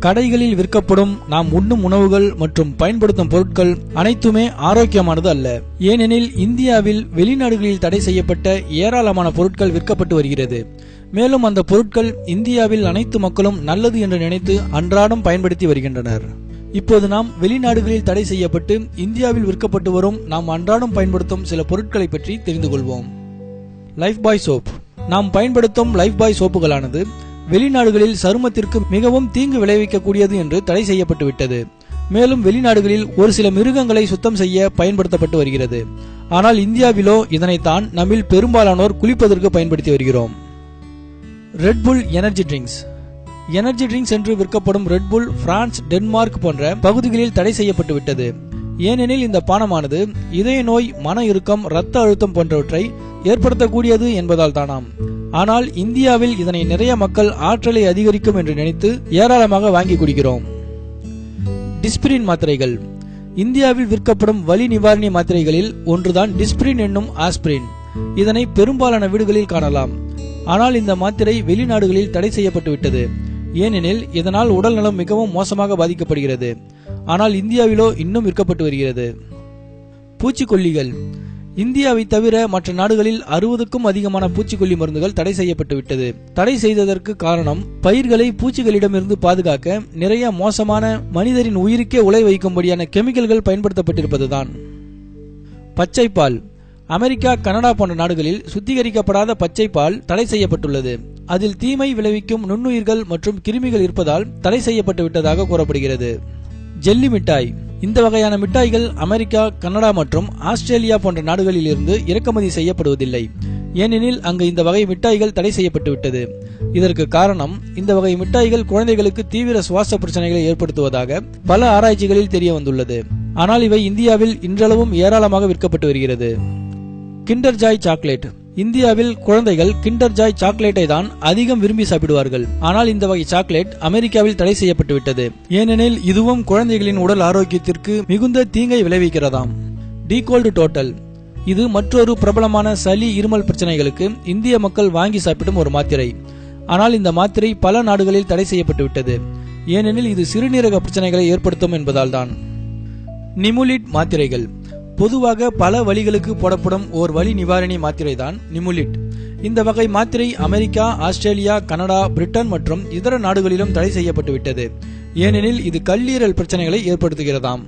கடைகளில் விற்கப்படும் நாம் உண்ணும் உணவுகள் மற்றும் பயன்படுத்தும் பொருட்கள் அனைத்துமே ஆரோக்கியமானது அல்ல. ஏனெனில் இந்தியாவில் வெளிநாடுகளில் தடை செய்யப்பட்ட ஏராளமான பொருட்கள் விற்கப்பட்டு வருகிறது. மேலும் அந்த பொருட்கள் இந்தியாவில் அனைத்து மக்களும் நல்லது என்று நினைத்து அன்றாடம் பயன்படுத்தி வருகின்றனர். இப்போது நாம் வெளிநாடுகளில் தடை செய்யப்பட்டு இந்தியாவில் விற்கப்பட்டு வரும் நாம் அன்றாடம் பயன்படுத்தும் சில பொருட்களை பற்றி தெரிந்து கொள்வோம். லைஃப் பாய் சோப். நாம் பயன்படுத்தும் லைஃப் பாய் சோப்புகளானது வெளிநாடுகளில் சருமத்திற்கு மிகவும் தீங்கு விளைவிக்கக்கூடியது என்று தடை செய்யப்பட்டு விட்டது. மேலும் வெளிநாடுகளில் ஒரு சில மிருகங்களை சுத்தம் செய்ய பயன்படுத்தப்பட்டு வருகிறது. ஆனால் இந்தியாவிலோ இதனைத்தான் நம்மில் பெரும்பாலானோர் குளிப்பதற்கு பயன்படுத்தி வருகிறோம். Red Bull energy drinks. Energy drinks என்று விற்கப்படும் ரெட்புல் பிரான்ஸ், டென்மார்க் போன்ற பகுதிகளில் தடை செய்யப்பட்டு விட்டது. ஏனெனில் இந்த பானமானது இதய நோய், மன இறுக்கம், இரத்த அழுத்தம் போன்றவற்றை ஏற்படுத்தக்கூடியது என்பதால் தானாம். ஆனால் இந்தியாவில் இதனை நிறைய மக்கள் ஆற்றலை அதிகரிக்கும் என்று நினைத்து ஏராளமாக வாங்கி குடிக்கிறோம். டிஸ்பிரின் மாத்திரைகள். இந்தியாவில் விற்கப்படும் வலி நிவாரணி மாத்திரைகளில் ஒன்றுதான் டிஸ்பிரின் என்னும் ஆஸ்பிரின். இதனை பெரும்பாலான வீடுகளில் காணலாம். ஆனால் இந்த மாத்திரை வெளிநாடுகளில் தடை செய்யப்பட்டு விட்டது. ஏனெனில் இதனால் உடல் நலம் மிகவும் மோசமாக பாதிக்கப்படுகிறது. ஆனால் இந்தியாவிலோ இன்னும் விற்கப்பட்டு வருகிறது. பூச்சிக்கொல்லிகள். இந்தியாவை தவிர மற்ற நாடுகளில் 60க்கும் அதிகமான பூச்சிக்கொல்லி மருந்துகள் தடை செய்யப்பட்டு விட்டது. தடை செய்ததற்கு காரணம் பயிர்களை பூச்சிகளிடமிருந்து பாதுகாக்க நிறைய மோசமான மனிதரின் உயிருக்கே உலை வைக்கும்படியான கெமிக்கல்கள் பயன்படுத்தப்பட்டிருப்பதுதான். பச்சைப்பால். அமெரிக்கா, கனடா போன்ற நாடுகளில் சுத்திகரிக்கப்படாத பச்சைப்பால் தடை செய்யப்பட்டுள்ளது. அதில் தீமை விளைவிக்கும் நுண்ணுயிர்கள் மற்றும் கிருமிகள் இருப்பதால் தடை செய்யப்பட்டு விட்டதாக கூறப்படுகிறது. ஜெல்லி மிட்டாய். இந்த வகையான மிட்டாய்கள் அமெரிக்கா, கனடா மற்றும் ஆஸ்திரேலியா போன்ற நாடுகளில் இருந்து இறக்குமதி செய்யப்படுவதில்லை. ஏனெனில் அங்கு இந்த வகை மிட்டாய்கள் தடை செய்யப்பட்டு விட்டது. இதற்கு காரணம் இந்த வகை மிட்டாய்கள் குழந்தைகளுக்கு தீவிர சுவாச பிரச்சனைகளை ஏற்படுத்துவதாக பல ஆராய்ச்சிகளில் தெரிய வந்துள்ளது. ஆனால் இவை இந்தியாவில் இன்றளவும் ஏராளமாக விற்கப்பட்டு வருகிறது. Kinder Joy chocolate. இந்தியாவில் குழந்தைகள் கிண்டர் ஜாய் சாக்லேட்டை தான் அதிகம் விரும்பி சாப்பிடுவார்கள். ஆனால் இந்த வகை சாக்லேட் அமெரிக்காவில் தடை செய்யப்பட்டு விட்டது. ஏனெனில் இதுவும் குழந்தைகளின் உடல் ஆரோக்கியத்திற்கு மிகுந்த தீங்கை விளைவிக்கிறதாம். டீகோல்டு டோட்டல். இது மற்றொரு பிரபலமான சளி, இருமல் பிரச்சனைகளுக்கு இந்திய மக்கள் வாங்கி சாப்பிடும் ஒரு மாத்திரை. ஆனால் இந்த மாத்திரை பல நாடுகளில் தடை செய்யப்பட்டு விட்டது. ஏனெனில் இது சிறுநீரக பிரச்சனைகளை ஏற்படுத்தும் என்பதால் தான். நிமுலிட் மாத்திரைகள். பொதுவாக பல வலிகளுக்கு போடப்படும் ஓர் வலி நிவாரணி மாத்திரை தான் நிமுலிட். இந்த வகை மாத்திரை அமெரிக்கா, ஆஸ்திரேலியா, கனடா, பிரிட்டன் மற்றும் இதர நாடுகளிலும் தடை செய்யப்பட்டு விட்டது. ஏனெனில் இது கல்லீரல் பிரச்சனைகளை ஏற்படுத்துகிறதாம்.